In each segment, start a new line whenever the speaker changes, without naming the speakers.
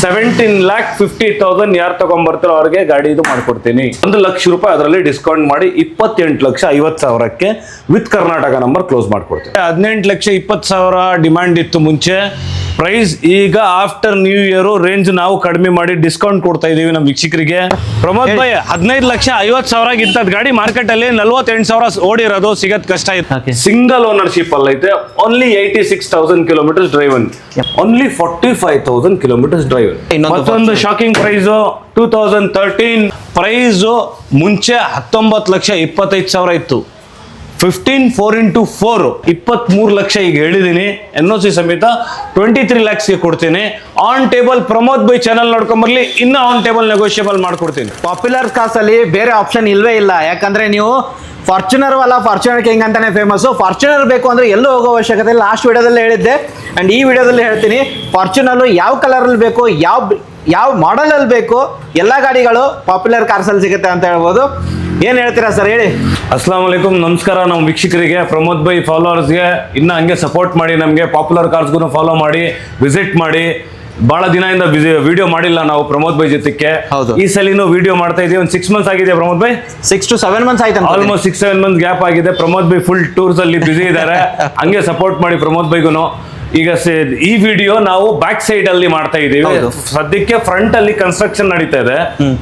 17,50,000 ಯಾರು ತಗೊಂಡ್ಬರ್ತಾರೋ ಅವ್ರಿಗೆ ಗಾಡಿ ಇದು ಮಾಡ್ಕೊಡ್ತೀನಿ. 1,00,000 ರೂಪಾಯಿ ಅದರಲ್ಲಿ ಡಿಸ್ಕೌಂಟ್ ಮಾಡಿ 28,50,000ಕ್ಕೆ ವಿತ್ ಕರ್ನಾಟಕ ನಂಬರ್ ಕ್ಲೋಸ್ ಮಾಡ್ಕೊಡ್ತೀನಿ. 18,20,000 ಡಿಮ್ಯಾಂಡ್ ಇತ್ತು ಮುಂಚೆ. ಪ್ರೈಸ್ ಈಗ ಆಫ್ಟರ್ ನ್ಯೂ ಇಯರ್ ರೇಂಜ್ ನಾವು ಕಡಿಮೆ ಮಾಡಿ ಡಿಸ್ಕೌಂಟ್ ಕೊಡ್ತಾ ಇದೀವಿ ನಮ್ಮ ವೀಕ್ಷಕರಿಗೆ. ಪ್ರಮೋದ್ ಭಾಯ್ 15,50,000 ಇಂಥದ್ ಗಾಡಿ ಮಾರ್ಕೆಟ್ ಅಲ್ಲಿ 48,000 ಓಡಿರೋದು ಸಿಗತ್ ಕಷ್ಟ ಇದೆ. ಸಿಂಗಲ್ ಓನರ್ಶಿಪ್ ಅಲ್ಲಿ ಐತೆ. Only 86,000 kilometres drive, only 45,000 kilometres drive. ಮತ್ತೊಂದು ಶಾಕಿಂಗ್ ಪ್ರೈಸ್ 2013 ಪ್ರೈಸ್ ಮುಂಚೆ 19,25,000 ಇತ್ತು. 15 4x4 23 ಲಕ್ಷ ಈಗ ಹೇಳಿದೀನಿ. NOC ಸಮೇತ 23 lakhsಗೆ ಕೊಡ್ತೀನಿ. ಆನ್ ಟೇಬಲ್ ಪ್ರಮೋದ್ ಬೈ ಚಾನಲ್ ನೋಡ್ಕೊಂಬರ್ಲಿ, ಇನ್ನು ಆನ್ ಟೇಬಲ್ ನೆಗೋಷಿಯಬಲ್ ಮಾಡ್ಕೊಡ್ತೀನಿ.
ಪಾಪ್ಯುಲರ್ ಕಾರ್ಸ್ ಅಲ್ಲಿ ಬೇರೆ ಆಪ್ಷನ್ ಇಲ್ವೇ ಇಲ್ಲ. ಯಾಕಂದ್ರೆ ನೀವು ಫಾರ್ಚುನರ್ ಅಲ್ಲ, ಫಾರ್ಚುನರ್ ಕಿಂಗ್ ಅಂತಾನೆ ಫೇಮಸ್. ಫಾರ್ಚುನರ್ ಬೇಕು ಅಂದ್ರೆ ಎಲ್ಲೂ ಹೋಗೋ ಅವಶ್ಯಕತೆ ಇಲ್ಲ. ಲಾಸ್ಟ್ ವಿಡಿಯೋದಲ್ಲಿ ಹೇಳಿದ್ದೆ ಅಂಡ್ ಈ ವಿಡಿಯೋದಲ್ಲಿ ಹೇಳ್ತೀನಿ. ಫಾರ್ಚುನರ್ ಯಾವ ಕಲರ್ ಅಲ್ಲಿ ಬೇಕು, ಯಾವ ಮಾಡೆಲ್ ಅಲ್ಲಿ ಬೇಕು, ಎಲ್ಲ ಗಾಡಿಗಳು ಪಾಪ್ಯುಲರ್ ಕಾರ್ಸ್ ಅಲ್ಲಿ ಸಿಗುತ್ತೆ ಅಂತ ಹೇಳ್ಬೋದು. ಏನ್ ಹೇಳ್ತೀರಾ ಸರ್, ಹೇಳಿ.
ಅಸ್ಲಾಂ ವಲೈಕುಂ, ನಮಸ್ಕಾರ ನಮ್ಮ ವೀಕ್ಷಕರಿಗೆ, ಪ್ರಮೋದ್ ಬೈ ಫಾಲೋವರ್ಸ್ಗೆ. ಇನ್ನು ಹಂಗೆ ಸಪೋರ್ಟ್ ಮಾಡಿ, ನಮಗೆ ಪಾಪ್ಯುಲರ್ ಕಾರ್ಸ್ಗೂ ಫಾಲೋ ಮಾಡಿ, ವಿಸಿಟ್ ಮಾಡಿ. ಬಹಳ ದಿನದಿಂದ ವಿಡಿಯೋ ಮಾಡಿಲ್ಲ ನಾವು ಪ್ರಮೋದ್ ಬೈ ಜೊತೆಗೆ. ಈ ಸಲಿನೂ ವಿಡಿಯೋ ಮಾಡ್ತಾ ಇದೀವಿ. ಒಂದು 6 months ಆಗಿದೆ ಪ್ರಮೋದ್ ಬೈ.
6 to 7 months ಆಯ್ತು,
ಆಲ್ಮೋಸ್ಟ್ 6-7 months ಗ್ಯಾಪ್ ಆಗಿದೆ. ಪ್ರಮೋದ್ ಬೈ ಫುಲ್ ಟೂರ್ಸ್ ಅಲ್ಲಿ ಬಿಸಿ ಇದ್ದಾರೆ. ಹಂಗೆ ಸಪೋರ್ಟ್ ಮಾಡಿ ಪ್ರಮೋದ್ ಬೈಗೂ. ಈಗ ಈ ವಿಡಿಯೋ ನಾವು ಬ್ಯಾಕ್ ಸೈಡ್ ಅಲ್ಲಿ ಮಾಡ್ತಾ ಇದೀವಿ. ಸದ್ಯಕ್ಕೆ ಫ್ರಂಟ್ ಅಲ್ಲಿ ಕನ್ಸ್ಟ್ರಕ್ಷನ್ ನಡೀತಾ ಇದೆ.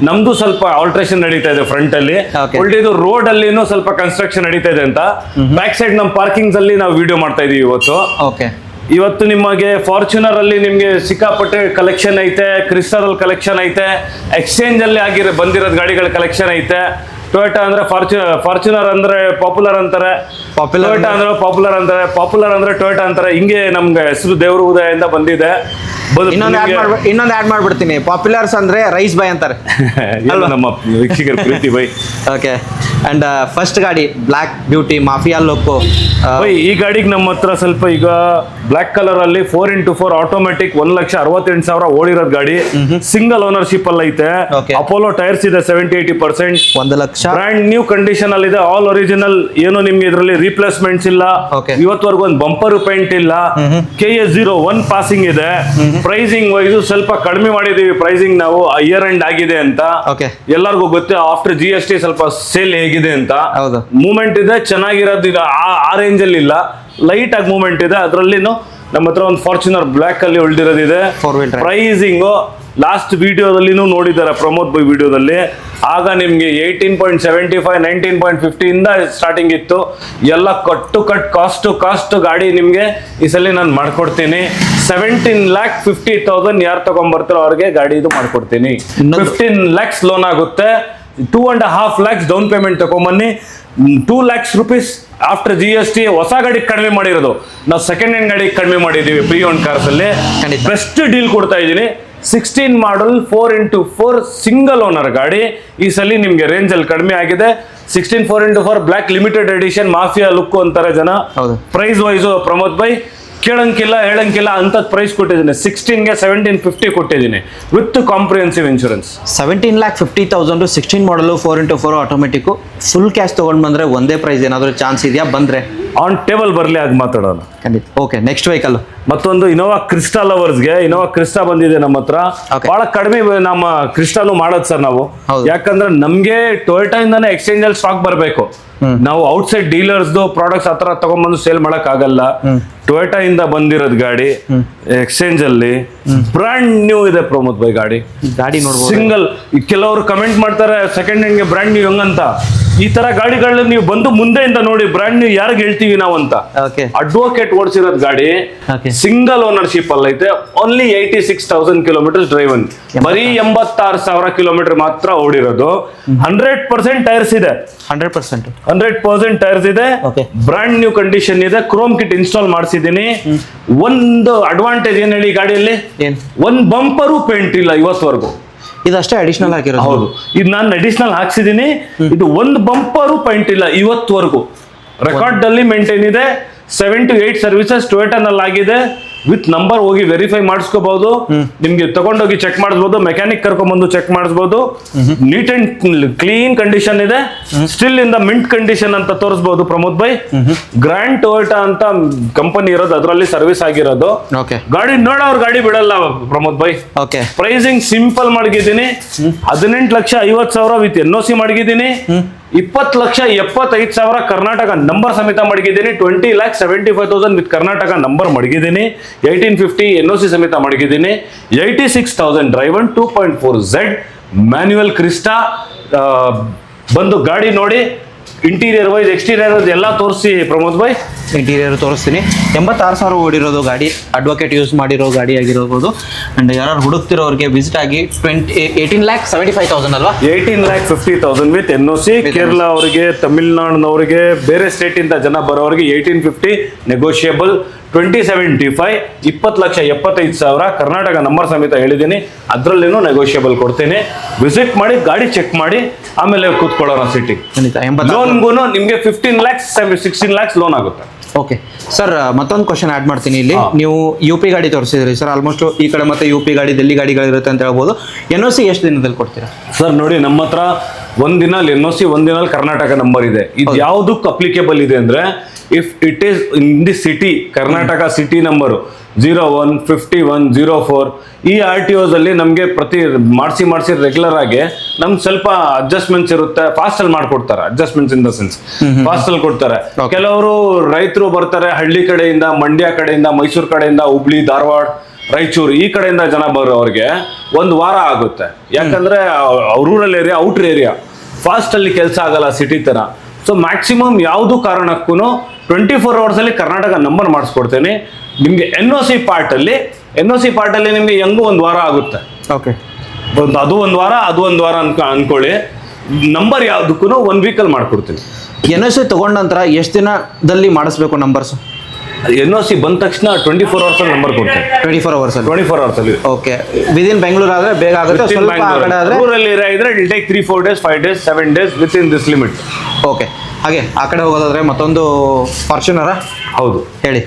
ನಮ್ದು ಸ್ವಲ್ಪ ಆಲ್ಟ್ರೇಷನ್ ನಡೀತಾ ಇದೆ ಫ್ರಂಟ್ ಅಲ್ಲಿ. ಉಳಿದಿದ್ದು ರೋಡ್ ಅಲ್ಲಿ ಸ್ವಲ್ಪ ಕನ್ಸ್ಟ್ರಕ್ಷನ್ ನಡೀತಾ ಇದೆ ಅಂತ. ಬ್ಯಾಕ್ ಸೈಡ್ ನಮ್ಮ ಪಾರ್ಕಿಂಗ್ಸ್ ಅಲ್ಲಿ ನಾವು ವಿಡಿಯೋ ಮಾಡ್ತಾ ಇದೀವಿ ಇವತ್ತು. ಇವತ್ತು ನಿಮಗೆ ಫಾರ್ಚುನರ್ ಅಲ್ಲಿ ನಿಮ್ಗೆ ಸಿಕ್ಕಾಪಟ್ಟೆ ಕಲೆಕ್ಷನ್ ಐತೆ. ಕ್ರಿಸ್ಟಲ್ ಕಲೆಕ್ಷನ್ ಐತೆ. ಎಕ್ಸ್ಚೇಂಜ್ ಅಲ್ಲಿ ಬಂದಿರೋದ್ ಗಾಡಿಗಳ ಕಲೆಕ್ಷನ್ ಐತೆ. ಟೊಯೋಟಾ ಅಂದ್ರೆ ಫಾರ್ಚುನರ್ ಅಂದ್ರೆ ಪಾಪ್ಯುಲರ್ ಅಂತಾರೆ, ಟೊಯೋಟಾ ಅಂದ್ರೆ ಪಾಪ್ಯುಲರ್ ಅಂತಾರೆ, ಪಾಪ್ಯುಲರ್ ಅಂದ್ರೆ ಟೊಯೋಟಾ ಅಂತಾರೆ. ಹಿಂಗೆ ನಮ್ಗೆ ಹೆಸರು ದೇವ್ರ ಉದಯದಿಂದ ಬಂದಿದೆ.
ಇನ್ನೊಂದು ಆಡ್ ಮಾಡ್ಬಿಡ್ತೀನಿ, ಪಾಪ್ಯುಲರ್ಸ್ ಅಂದ್ರೆ ರೈಸ್ ಬೈ ಅಂತಾರೆ.
ನಮ್ಮ ವೀಕ್ಷಕರ ಪ್ರೀತಿ ಬೈ.
ಓಕೆ. ಅಂಡ್ ಫಸ್ಟ್ ಗಾಡಿ block beauty mafia loco
by. ಈ ಗಾಡಿಗೆ ನಮ್ಮ ಹತ್ರ ಸ್ವಲ್ಪ ಈಗ ಬ್ಲಾಕ್ ಕಲರ್ ಅಲ್ಲಿ 4x4 ಆಟೋಮೆಟಿಕ್ 1,68,000 ಓಡಿರೋದ್ ಗಾಡಿ. ಸಿಂಗಲ್ ಓನರ್ಶಿಪ್ ಅಲ್ಲಿ ಐತೆ. ಅಪೋಲೋ ಟೈರ್ಸ್ ಇದೆ 70-80%.
1 ಲಕ್ಷ
ಬ್ರಾಂಡ್ ನ್ಯೂ ಕಂಡೀಷನ್ ಅಲ್ಲಿ ಇದೆ. All original. ಏನು ನಿಮ್ಗೆ ಇದರಲ್ಲಿ ರೀಪ್ಲೇಸ್ಮೆಂಟ್ಸ್ ಇಲ್ಲ. ಇವತ್ತವರೆಗೂ ಒಂದು ಬಂಪರ್ ಪೇಂಟ್ ಇಲ್ಲ. KA01 ಪಾಸಿಂಗ್ ಇದೆ. ಪ್ರೈಸಿಂಗ್ ವೈಸ್ ಸ್ವಲ್ಪ ಕಡಿಮೆ ಮಾಡಿದೀವಿ ಪ್ರೈಸಿಂಗ್ ನಾವು. ಇಯರ್ ಎಂಡ್ ಆಗಿದೆ ಅಂತ ಎಲ್ಲರಿಗೂ ಗೊತ್ತು. ಆಫ್ಟರ್ GST ಸ್ವಲ್ಪ ಸೇಲ್ ಹೇಗಿದೆ ಅಂತ. ಮೂವ್ಮೆಂಟ್ ಇದೆ, ಚೆನ್ನಾಗಿರೋದು. ಈಗ ಆ ರೇಂಜ್ ಅಲ್ಲಿ ಇಲ್ಲ, ಲೈಟ್ ಆಗಿ ಮೂವ್ಮೆಂಟ್ ಇದೆ. ಅದರಲ್ಲಿ ನಮ್ಮ ಹತ್ರ ಒಂದು ಫಾರ್ಚುನರ್ ಬ್ಲಾಕ್ ಅಲ್ಲಿ ಉಳಿದಿರೋದಿದೆ. ಪ್ರೈಸಿಂಗ್ ಲಾಸ್ಟ್ ವಿಡಿಯೋದಲ್ಲಿನೂ ನೋಡಿದ್ದಾರೆ ಪ್ರಮೋದ್ ಬೈ ವಿಡಿಯೋದಲ್ಲಿ. ಆಗ ನಿಮ್ಗೆ 18.75 19.50 ಇಂದ ಸ್ಟಾರ್ಟಿಂಗ್ ಇತ್ತು. ಎಲ್ಲ ಕಾಸ್ಟ್ ಗಾಡಿ ನಿಮ್ಗೆ ಈ ಸಲ ನಾನು ಮಾಡ್ಕೊಡ್ತೀನಿ. 17,50,000 ಯಾರು ತಗೊಂಡ್ಬರ್ತಾರೋ ಅವ್ರಿಗೆ ಗಾಡಿ ಇದು ಮಾಡ್ಕೊಡ್ತೀನಿ. 15 lakhs ಲೋನ್ ಆಗುತ್ತೆ. 2.5 lakhs ಡೌನ್ ಪೇಮೆಂಟ್ ತಗೊಂಬನ್ನಿ. 2 lakhs rupees ಆಫ್ಟರ್ GST. ಹೊಸ ಗಾಡಿ ಕಡಿಮೆ ಮಾಡಿರೋದು ನಾವು, ಸೆಕೆಂಡ್ ಹ್ಯಾಂಡ್ ಗಾಡಿ ಕಡಿಮೆ ಮಾಡಿದೀವಿ. ಪ್ರೀ ಓನ್ ಕಾರ್ಸ್ ಅಲ್ಲಿ ಬೆಸ್ಟ್ ಡೀಲ್ ಕೊಡ್ತಾ ಇದೀನಿ. 16 ಮಾಡಲ್ 4x4 ಸಿಂಗಲ್ ಓನರ್ ಗಾಡಿ. ಈ ಸಲ ನಿಮ್ಗೆ ರೇಂಜ್ ಅಲ್ಲಿ ಕಡಿಮೆ ಆಗಿದೆ. 16 4x4 black limited edition mafia look ಅಂತಾರೆ ಜನ. ಪ್ರೈಸ್ ವೈಸ್ ಪ್ರಮೋದ್ ಬೈ ಕೇಳಂಗಿಲ್ಲ ಹೇಳಂಗಿಲ್ಲ ಅಂತ ಪ್ರೈಸ್ ಕೊಟ್ಟಿದ್ದೀನಿ. 16ಗೆ 1750 ಕೊಟ್ಟಿದ್ದೀನಿ ವಿತ್ ಕಾಂಪ್ರಿಹೆನ್ಸಿವ್ ಇನ್ಶೂರೆನ್ಸ್.
17,50,000 16 ಮಾಡಲು 4x4 ಆಟೋಮೆಟಿಕ್ ಫುಲ್ ಕ್ಯಾಶ್ ತಗೊಂಡ್ ಬಂದ್ರೆ ಒಂದೇ ಪ್ರೈಸ್. ಏನಾದ್ರು ಚಾನ್ಸ್ ಇದೆಯಾ? ಬಂದ್ರೆ
ಆನ್ ಟೇಬಲ್ ಬರ್ಲಿ, ಆಗ ಮಾತಾಡೋಣ ಖಂಡಿತ.
ಓಕೆ. ನೆಕ್ಸ್ಟ್ ವೆಹಿಕಲ್
ಮತ್ತೊಂದು ಇನೋವಾ ಕ್ರಿಸ್ಟಾ ಲವರ್ಸ್ಗೆ ಇನೋವಾ ಕ್ರಿಸ್ಟಾ ಬಂದಿದೆ ನಮ್ಮ ಹತ್ರ. ಬಹಳ ಕಡಿಮೆ ನಮ್ಮ ಕ್ರಿಸ್ಟಾನು ಮಾಡೋದು ಸರ್ ನಾವು. ಯಾಕಂದ್ರೆ ನಮ್ಗೆ ಟೊಯೋಟಾ ಇಂದಾನೆ ಎಕ್ಸ್ಚೇಂಜ್ ಅಲ್ಲಿ ಸ್ಟಾಕ್ ಬರಬೇಕು. ನಾವು ಔಟ್ಸೈಡ್ ಡೀಲರ್ಸ್ ಪ್ರಾಡಕ್ಟ್ಸ್ ಆತರ ತಗೊಂಡ್ಬಂದು ಸೇಲ್ ಮಾಡಕ್ ಆಗಲ್ಲ. ಟೊಯೋಟಾ ಇಂದ ಬಂದಿರೋದ್ ಗಾಡಿ ಎಕ್ಸ್ಚೇಂಜ್ ಅಲ್ಲಿ ಬ್ರಾಂಡ್ ನ್ಯೂ ಇದೆ ಪ್ರಮೋದ್ ಬೈ ಗಾಡಿ. ನೋಡ್ಬೋದು ಸಿಂಗಲ್. ಕೆಲವರು ಕಮೆಂಟ್ ಮಾಡ್ತಾರೆ ಸೆಕೆಂಡ್ ಹ್ಯಾಂಡ್ ಗೆ ಬ್ರಾಂಡ್ ನ್ಯೂ ಹೆಂಗಂತ. ಈ ತರ ಗಾಡಿಗಳನ್ನ ನೀವು ಬಂದು ಮುಂದೆಯಿಂದ ನೋಡಿ ಬ್ರಾಂಡ್ ನ್ಯೂ ಯಾರಿಗೆ ಹೇಳ್ತೀವಿ ನಾವು ಅಂತ. ಅಡ್ವೊಕೇಟ್ ಓಡಿಸಿರೋದ್ ಗಾಡಿ ಸಿಂಗಲ್ ಓನರ್ಶಿಪ್ ಅಲ್ಲಿ ಐತೆ. Only 86,000 kilometre drive. ಬರೀ 86,000 ಕಿಲೋಮೀಟರ್ ಮಾತ್ರ ಓಡಿರೋದು. 100% ಟೈರ್ಸ್ ಇದೆ. 100% ಟೈರ್ಸ್ ಇದೆ. ಬ್ರಾಂಡ್ ನ್ಯೂ ಕಂಡೀಷನ್ ಇದೆ. ಕ್ರೋಮ್ ಕಿಟ್ ಇನ್ಸ್ಟಾಲ್ ಮಾಡಿಸಿದೀನಿ. ಒಂದು ಅಡ್ವಾಂಟೇಜ್ ಏನ್ ಹೇಳಿ, ಗಾಡಿಯಲ್ಲಿ ಒಂದ್ ಬಂಪರು ಪೇಂಟ್ ಇಲ್ಲ ಇವತ್ತವರೆಗೂ.
ಇದಷ್ಟೇ ಅಡಿಷನಲ್ ಹಾಕಿರೋದು.
ಹೌದು, ಇದು ನಾನು ಅಡಿಷನಲ್ ಹಾಕ್ಸಿದೀನಿ. ಇದು ಒಂದು ಬಂಪರು ಪೇಂಟ್ ಇಲ್ಲ ಇವತ್ತವರೆಗೂ. ರೆಕಾರ್ಡ್ ಅಲ್ಲಿ ಮೇಂಟೈನ್ ಇದೆ. 7 to 8 ಸರ್ವಿಸಸ್ ಟೊಯೋಟಾನಲ್ಲಿ ಆಗಿದೆ. ವಿತ್ ನಂಬರ್ ಹೋಗಿ ವೆರಿಫೈ ಮಾಡಿಸ್ಕೋಬಹುದು. ನಿಮ್ಗೆ ತಗೊಂಡೋಗಿ ಚೆಕ್ ಮಾಡಿಸ್ಬೋದು, ಮೆಕ್ಯಾನಿಕ್ ಕರ್ಕೊಂಡ್ಬಂದು ಚೆಕ್ ಮಾಡಿಸ್ಬೋದು. ನೀಟ್ ಅಂಡ್ ಕ್ಲೀನ್ ಕಂಡೀಷನ್ ಇದೆ, still in the mint condition ಅಂತ ತೋರಿಸಬಹುದು ಪ್ರಮೋದ್ ಭಾಯ್. ಗ್ರ್ಯಾಂಡ್ ಟೊಯೋಟಾ ಅಂತ ಕಂಪನಿ ಇರೋದು, ಅದರಲ್ಲಿ ಸರ್ವಿಸ್ ಆಗಿರೋದು. ಗಾಡಿ ನೋಡೋರ್ ಗಾಡಿ ಬಿಡಲ್ಲ ಪ್ರಮೋದ್ ಭಾಯ್. ಪ್ರೈಸಿಂಗ್ ಸಿಂಪಲ್ ಮಾಡಿದ್ದೀನಿ, 18,50,000 ವಿತ್ NOC ಮಾಡಿದ್ದೀನಿ. 20,75,000 ಕರ್ನಾಟಕ ನಂಬರ್ ಸಮೇತ ಮಡಗಿದ್ದೀನಿ. 20,75,000 ವಿತ್ ಕರ್ನಾಟಕ ನಂಬರ್ ಮಡಗಿದ್ದೀನಿ. 1850 NOC ಸಮೇತ ಮಡಗಿದ್ದೀನಿ. 86,000 ಡ್ರೈವನ್ 2.4Z ಮ್ಯಾನ್ಯುವಲ್ ಕ್ರಿಸ್ಟಾ. ಬಂದು ಗಾಡಿ ನೋಡಿ, ಇಂಟೀರಿಯರ್ ವೈಸ್ ಎಕ್ಸ್ಟೀರಿಯರ್ ವೈಸ್ ಎಲ್ಲ ತೋರಿಸಿ ಪ್ರಮೋದ್ ಭಾಯ್.
ಇಂಟೀರಿಯರ್ ತೋರಿಸ್ತೀನಿ. 86,000 ಓಡಿರೋದು ಗಾಡಿ, ಅಡ್ವೊಕೇಟ್ ಯೂಸ್ ಮಾಡಿರೋ ಗಾಡಿ ಆಗಿರೋದು. ಅಂಡ್ ಯಾರು ಹುಡುಕ್ತಿರೋರಿಗೆ ವಿಸಿಟ್ ಆಗಿ 18,75,000 ಅಲ್ವಾ?
18,50,000 ವಿತ್ NOC. ಕೇರಳ ಅವರಿಗೆ, ತಮಿಳ್ನಾಡಿನವರಿಗೆ, ಬೇರೆ ಸ್ಟೇಟ್ ಇಂದ ಜನ ಬರೋರಿಗೆ 1850 ನೆಗೋಷಿಯಬಲ್. 2075 20,75,000 ಕರ್ನಾಟಕ ನಂಬರ್ ಸಮೇತ ಹೇಳಿದ್ದೀನಿ. ಅದರಲ್ಲೇನು ನೆಗೋಷಿಯಬಲ್ ಕೊಡ್ತೀನಿ. ವಿಸಿಟ್ ಮಾಡಿ, ಗಾಡಿ ಚೆಕ್ ಮಾಡಿ, ಆಮೇಲೆ ಕೂತ್ಕೊಳ್ಳೋಣ ಸಿಟಿ. ಲೋನ್ಗೂ ನಿಮ್ಗೆ 15 lakhs 16 lakhs ಲೋನ್ ಆಗುತ್ತೆ.
ಓಕೆ ಸರ್, ಮತ್ತೊಂದು ಕ್ವಶನ್ ಆಡ್ ಮಾಡ್ತೀನಿ ಇಲ್ಲಿ. ನೀವು UP ಗಾಡಿ ತೋರಿಸಿದ್ರಿ ಸರ್, ಆಲ್ಮೋಸ್ಟ್ ಈ ಕಡೆ ಮತ್ತೆ UP ಗಾಡಿ, ಡೆಲ್ಲಿ ಗಾಡಿಗಳಿರುತ್ತೆ ಅಂತ ಹೇಳ್ಬೋದು. NOC ಎಷ್ಟು ದಿನದಲ್ಲಿ ಕೊಡ್ತೀರಾ
ಸರ್? ನೋಡಿ, ನಮ್ಮ ಹತ್ರ ಒಂದಿನಲ್ಲಿ NOC, ಒಂದಿನಲ್ಲಿ ಕರ್ನಾಟಕ ನಂಬರ್ ಇದೆ. ಇದು ಯಾವುದಕ್ಕೆ ಅಪ್ಲಿಕೇಬಲ್ ಇದೆ ಅಂದ್ರೆ, if it is in the city, Karnataka city number 01, 51, 04 ಈ RTOs ಅಲ್ಲಿ ನಮಗೆ ಪ್ರತಿ ಮಾಡಿಸಿ ರೆಗ್ಯುಲರ್ ಆಗಿ ನಮ್ಗೆ ಸ್ವಲ್ಪ ಅಡ್ಜಸ್ಟ್ಮೆಂಟ್ಸ್ ಇರುತ್ತೆ. ಫಾಸ್ಟ್ ಅಲ್ಲಿ ಮಾಡ್ಕೊಡ್ತಾರೆ, adjustments in the sense fast ಅಲ್ಲಿ ಕೊಡ್ತಾರೆ. ಕೆಲವರು ರೈತರು ಬರ್ತಾರೆ ಹಳ್ಳಿ ಕಡೆಯಿಂದ, ಮಂಡ್ಯ ಕಡೆಯಿಂದ, ಮೈಸೂರು ಕಡೆಯಿಂದ, ಹುಬ್ಳಿ, ಧಾರವಾಡ, ರಾಯಚೂರು ಈ ಕಡೆಯಿಂದ ಜನ ಬರೋರಿಗೆ 1 ವಾರ ಆಗುತ್ತೆ. ಯಾಕಂದ್ರೆ rural area, outer area, fast ಅಲ್ಲಿ ಕೆಲಸ ಆಗಲ್ಲ ಸಿಟಿ ತರ. ಸೊ ಮ್ಯಾಕ್ಸಿಮಮ್ ಯಾವುದು ಕಾರಣಕ್ಕೂ 24 hours ಅಲ್ಲಿ ಕರ್ನಾಟಕ ನಂಬರ್ ಮಾಡಿಸ್ಕೊಡ್ತೇನೆ. ನಿಮ್ಗೆ NOC ಪಾರ್ಟ್ ಅಲ್ಲಿ ನಿಮ್ಗೆ ಹೆಂಗೂ 1 ವಾರ ಆಗುತ್ತೆ.
ಓಕೆ,
ಅದು 1 ವಾರ, ಅದು 1 ವಾರ ಅನ್ಕೊಳ್ಳಿ. ನಂಬರ್ ಯಾವ್ದಕ್ಕೂ 1 week ಅಲ್ಲಿ ಮಾಡ್ಕೊಡ್ತೀನಿ.
NOC ತಗೊಂಡ ನಂತರ ಎಷ್ಟು ದಿನದಲ್ಲಿ ಮಾಡಿಸ್ಬೇಕು ನಂಬರ್ಸ್?
NOC ಬಂದ ತಕ್ಷಣ 24 hours ಅಲ್ಲಿ ನಂಬರ್ ಕೊಡ್ತೇನೆ.
24 hours
ಅಲ್ಲಿ.
ಓಕೆ, ವಿದಿನ್ ಬೆಂಗಳೂರು ಆದ್ರೆ ಬೇಗ ಆಗುತ್ತೆ, ಸ್ವಲ್ಪ ಆ ಕಡೆ ಆದ್ರೆ
ರೂರಲ್ ಏರಿಯಾ ಇದ್ರೆ it take 3-4 days, 5 days, 7 days with in this limit.
Okay, ಹಾಗೆ ಆ ಕಡೆ ಹೋಗೋದಾದ್ರೆ ಮತ್ತೊಂದು ಫಾರ್ಚುನರ.
ಹೌದು,
ಹೇಳಿ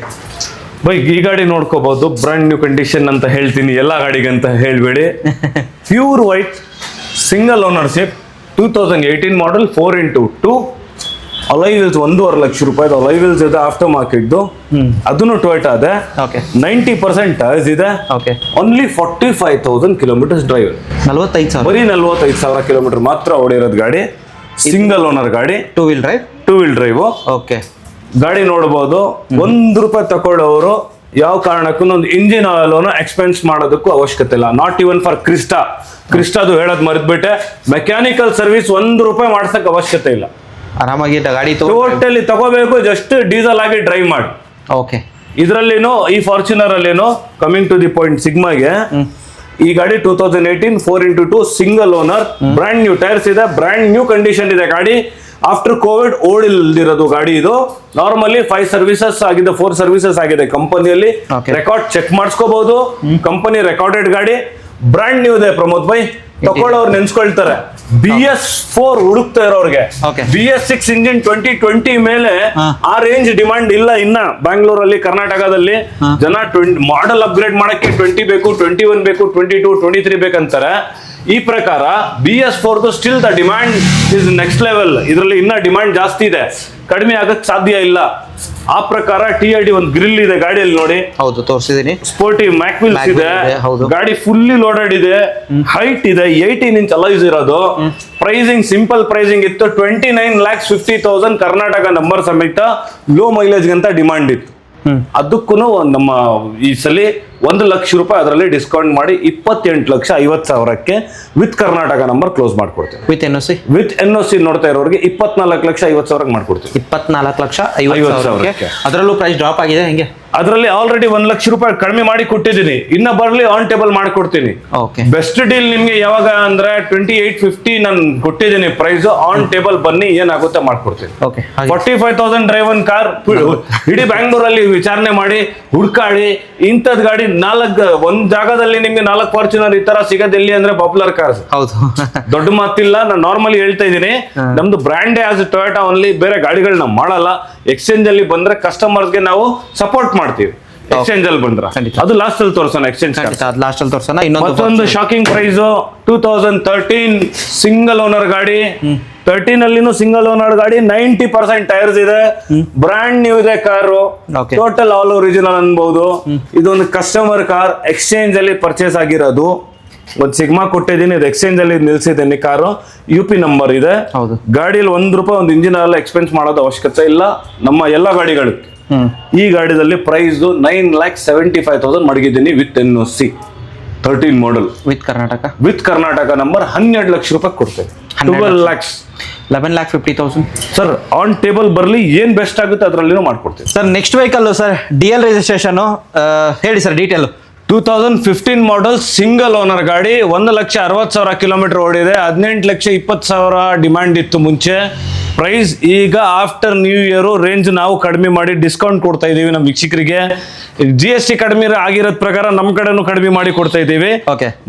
ಬೈ. ಈ ಗಾಡಿ ನೋಡ್ಕೋಬಹುದು, ಬ್ರಾಂಡ್ ನ್ಯೂ ಕಂಡೀಷನ್ ಅಂತ ಹೇಳ್ತೀನಿ, ಎಲ್ಲ ಗಾಡಿಗಂತ ಹೇಳ್ಬೇಡಿ. ಪ್ಯೂರ್ ವೈಟ್, ಸಿಂಗಲ್ ಓನರ್ಶಿಪ್, 2018 ಮಾಡಲ್, 4x2 ಅಲೈ ವೀಲ್ಸ್. 1.5 ಲಕ್ಷ ರೂಪಾಯಿ ಅಲೈ ವೀಲ್ಸ್ ಇದೆ, ಆಫ್ಟರ್ ಮಾರ್ಕೆಟ್ದು. ಅದನ್ನು ಟೊಯೋಟಾ ಇದೆ. 90% ಟೈರ್ಸ್ ಇದೆ. Only 45,000 kilometres drive.
45,000,
ಬರೀ 45,000 ಕಿಲೋಮೀಟರ್ ಮಾತ್ರ ಓಡಿರೋದು ಗಾಡಿ. ಸಿಂಗಲ್ ಓನರ್ ಗಾಡಿ, 2 wheel ಡ್ರೈವ್.
ಓಕೆ,
ಗಾಡಿ ನೋಡಬಹುದು. ₹1 ತಗೊಳ್ಳೋರು ಯಾವ ಕಾರಣಕ್ಕೂ ಒಂದು ಇಂಜಿನ್ ಆಯಿಲ್ ಎಕ್ಸ್ಪೆನ್ಸ್ ಮಾಡೋದಕ್ಕೂ ಅವಶ್ಯಕತೆ ಇಲ್ಲ. ನಾಟ್ ಇವನ್ ಫಾರ್ ಕ್ರಿಸ್ಟಾದು ಹೇಳೋದು ಮರೆತ್ಬಿಟ್ಟೆ. ಮೆಕ್ಯಾನಿಕಲ್ ಸರ್ವಿಸ್ ₹1 ಮಾಡ್ಸಕ್ ಅವಶ್ಯಕತೆ ಇಲ್ಲ.
ಆರಾಮಾಗಿ ಗಾಡಿ
ಟೋಟಲಿ ತಗೋಬೇಕು, ಜಸ್ಟ್ ಡೀಸೆಲ್ ಆಗಿ ಡ್ರೈವ್ ಮಾಡಿ.
ಓಕೆ,
ಇದರಲ್ಲೇನೋ ಈ ಫಾರ್ಚುನರ್ ಅಲ್ಲೇನೋ ಕಮಿಂಗ್ ಟು ದಿ ಪಾಯಿಂಟ್, ಸಿಗ್ಮಾಗೆ ಈ ಗಾಡಿ 2018 4x2 single owner, brand new tyres ಇದೆ, ಬ್ರ್ಯಾಂಡ್ ನ್ಯೂ ಕಂಡೀಷನ್ ಇದೆ ಗಾಡಿ. ಆಫ್ಟರ್ ಕೋವಿಡ್ ಓಡಿಲ್ದಿರೋದು ಗಾಡಿ ಇದು. ನಾರ್ಮಲಿ 5 ಸರ್ವಿಸಸ್ ಆಗಿದೆ, 4 ಸರ್ವಿಸಸ್ ಆಗಿದೆ ಕಂಪನಿಯಲ್ಲಿ. ರೆಕಾರ್ಡ್ ಚೆಕ್ ಮಾಡಿಸ್ಕೋಬಹುದು. ಕಂಪನಿ ರೆಕಾರ್ಡೆಡ್ ಗಾಡಿ, ಬ್ರ್ಯಾಂಡ್ ನ್ಯೂ ಇದೆ ಪ್ರಮೋದ್ ಭಾಯ್. ತಗೊಳ್ಳೋರು ನೆನ್ಸ್ಕೊಳ್ತಾರೆ. BS4 ಹುಡುಕ್ತಾ ಇರೋರಿಗೆ BS6 ಇಂಜಿನ್ 2020 ಮೇಲೆ ಆ ರೇಂಜ್ ಡಿಮಾಂಡ್ ಇಲ್ಲ ಇನ್ನ ಬ್ಯಾಂಗ್ಳೂರಲ್ಲಿ, ಕರ್ನಾಟಕದಲ್ಲಿ. ಜನ ಮಾಡೆಲ್ ಅಪ್ಗ್ರೇಡ್ ಮಾಡಕ್ಕೆ 20 ಬೇಕು, 21 ಬೇಕು, 22, 23 ಬೇಕಂತಾರೆ. ಈ ಪ್ರಕಾರ BS4 still the demand is next level. ಇದರಲ್ಲಿ ಇನ್ನ ಡಿಮಾಂಡ್ ಜಾಸ್ತಿ ಇದೆ, ಕಡಿಮೆ ಆಗಕ್ ಸಾಧ್ಯ ಇಲ್ಲ. ಆ ಪ್ರಕಾರ TID ಒಂದು ಗ್ರಿಲ್ ಇದೆ ಗಾಡಿಯಲ್ಲಿ ನೋಡಿ.
ಹೌದು, ತೋರಿಸಿದೀನಿ.
ಸ್ಪೋರ್ಟಿವ್ ಮ್ಯಾಕ್ವಿಲ್ಸ್ ಇದೆ. ಗಾಡಿ ಫುಲ್ಲಿ ಲೋಡೆಡ್ ಇದೆ, ಹೈಟ್ ಇದೆ, 18 ಇಂಚ್ ಅಲೈಸ್ ಇರೋದು. ಪ್ರೈಸಿಂಗ್ ಸಿಂಪಲ್ ಪ್ರೈಸಿಂಗ್ ಇತ್ತು, 29,50,000 ಕರ್ನಾಟಕ ನಂಬರ್ ಸಮೇತ. ಲೋ ಮೈಲೇಜ್ ಅಂತ ಡಿಮಾಂಡ್ ಇತ್ತು. ಅದಕ್ಕೂ ನಮ್ಮ ಈ ಸಲ 1 ಲಕ್ಷ ರೂಪಾಯಿ ಅದರಲ್ಲಿ ಡಿಸ್ಕೌಂಟ್ ಮಾಡಿ 28,50,000ಕ್ಕೆ ವಿತ್ ಕರ್ನಾಟಕ ನಂಬರ್ ಕ್ಲೋಸ್ ಮಾಡ್ಕೊಡ್ತೀವಿ. ವಿತ್ NOC ನೋಡ್ತಾ ಇರೋರಿಗೆ 24,50,000 ಮಾಡ್ಕೊಡ್ತೀವಿ.
24,50,000. ಅದರಲ್ಲೂ ಪ್ರೈಸ್ ಡ್ರಾಪ್ ಆಗಿದೆ ಹೆಂಗೆ?
ಅದರಲ್ಲಿ ಆಲ್ರೆಡಿ 1 ಲಕ್ಷ ರೂಪಾಯಿ ಕಡಿಮೆ ಮಾಡಿ ಕೊಟ್ಟಿದ್ದೀನಿ. ಇನ್ನ ಬರ್ಲಿ ಆನ್ ಟೇಬಲ್ ಮಾಡ್ಕೊಡ್ತೀನಿ. ಬೆಸ್ಟ್ ಡೀಲ್ ನಿಮ್ಗೆ ಯಾವಾಗ ಅಂದ್ರೆ 2850 ನಾನು ಕೊಟ್ಟಿದ್ದೀನಿ ಪ್ರೈಸ್. ಆನ್ ಟೇಬಲ್ ಬನ್ನಿ, ಏನಾಗುತ್ತೆ ಮಾಡ್ಕೊಡ್ತೀನಿ. 45,000 ಡ್ರೈವ್ ಒನ್ ಕಾರ್ ಇಡೀ ಬ್ಯಾಂಗ್ಳೂರಲ್ಲಿ ವಿಚಾರಣೆ ಮಾಡಿ ಹುಡ್ಕಾಡಿ. ಇಂಥದ್ ಗಾಡಿ ಒಂದ್ ಜಾಗದಲ್ಲಿ ನಿಮ್ಗೆ 4 ಫಾರ್ಚುನರ್ ಈ ತರ ಸಿಗೋದಿಲ್ಲ ಅಂದ್ರೆ ಪಾಪ್ಯುಲರ್ ಕಾರ್ಸ್.
ಹೌದು,
ದೊಡ್ಡ ಮಾತಿಲ್ಲ. ನಾನು ನಾರ್ಮಲಿ ಹೇಳ್ತಾ ಇದ್ದೀನಿ, ನಮ್ದು ಬ್ರ್ಯಾಂಡೇ ಆಸ್ ಟೊಯೋಟಾ ಓನ್ಲಿ. ಬೇರೆ ಗಾಡಿಗಳನ್ನ ಮಾಡಲ್ಲ. ಎಕ್ಸ್ಚೇಂಜ್ ಅಲ್ಲಿ ಬಂದ್ರೆ ಕಸ್ಟಮರ್ಸ್ಗೆ ನಾವು ಸಪೋರ್ಟ್ ಮಾಡ್ತೀವಿ. ಎಕ್ಸ್ಚೇಂಜ್ ಅಲ್ಲಿ ಬಂದ್ರ ಅದು ಲಾಸ್ಟ್ ಅಲ್ಲಿ ತೋರ್ಸೋಣ ಎಕ್ಸ್ಚೇಂಜ್
ಲಾಸ್ಟ್ ಅಲ್ಲಿ ತೋರ್ಸೋಣ.
ಮತ್ತೊಂದು ಶಾಕಿಂಗ್ ಪ್ರೈಸ್ 2013 ಸಿಂಗಲ್ ಓನರ್ ಗಾಡಿ. 13 ಅಲ್ಲಿನೂ ಸಿಂಗಲ್ ಓನರ್ ಗಾಡಿ, 90% ಟೈರ್ಸ್ ಇದೆ, ಬ್ರಾಂಡ್ ನ್ಯೂ ಇದೆ ಕಾರು, ಟೋಟಲ್ ಆಲ್ ಒರಿಜಿನಲ್ ಅನ್ಬಹುದು. ಇದೊಂದು ಕಸ್ಟಮರ್ ಕಾರ್, ಎಕ್ಸ್ಚೇಂಜ್ ಅಲ್ಲಿ ಪರ್ಚೇಸ್ ಆಗಿರೋದು. ಒಂದು ಸಿಗ್ಮಾ ಕೊಟ್ಟಿದ್ದೀನಿ, ಇದು ಎಕ್ಸ್ಚೇಂಜ್ ಅಲ್ಲಿ ನಿಲ್ಸಿದ್ದೀನಿ ಕಾರು. UP ನಂಬರ್ ಇದೆ. ಗಾಡಿಯಲ್ಲಿ ₹1 ಒಂದು ಇಂಜಿನ್ ಎಲ್ಲ ಎಕ್ಸ್ಪೆನ್ಸ್ ಮಾಡೋದು ಅವಶ್ಯಕತೆ ಇಲ್ಲ ನಮ್ಮ ಎಲ್ಲ ಗಾಡಿಗಳು. ಈ ಗಾಡಿದಲ್ಲಿ ಪ್ರೈಸ್ 9,75,000 ಮಡಗಿದ್ದೀನಿ with NOC. 13 model with Karnataka number 12 lakh ರೂಪಾಯಿ ಕೊಡ್ತೇವೆ.
11,50,000
ಸರ್ ಆನ್ ಟೇಬಲ್ ಬರಲಿ, ಏನ್ ಬೆಸ್ಟ್ ಆಗುತ್ತೆ ಅದರಲ್ಲಿನೂ ಮಾಡ್ಕೊಡ್ತೀವಿ
sir. Next vehicle sir DL registration ಹೇಳಿ sir detail.
2015 model single owner ಗಾಡಿ, 1,60,000 ಕಿಲೋಮೀಟರ್ ಓಡಿದೆ. 18,20,000 ಡಿಮ್ಯಾಂಡ್ ಇತ್ತು ಮುಂಚೆ. ಪ್ರೈಸ್ ಈಗ ಆಫ್ಟರ್ ನ್ಯೂ ಇಯರ್ ರೇಂಜ್ ನಾವು ಕಡಿಮೆ ಮಾಡಿ ಡಿಸ್ಕೌಂಟ್ ಕೊಡ್ತಾ ಇದೀವಿ ನಮ್ಮ ವೀಕ್ಷಕರಿಗೆ. GST ಕಡಿಮೆ ಆಗಿರೋದ್ ಪ್ರಕಾರ ನಮ್ಮ ಕಡೆನೂ ಕಡಿಮೆ ಮಾಡಿ ಕೊಡ್ತಾ ಇದೀವಿ.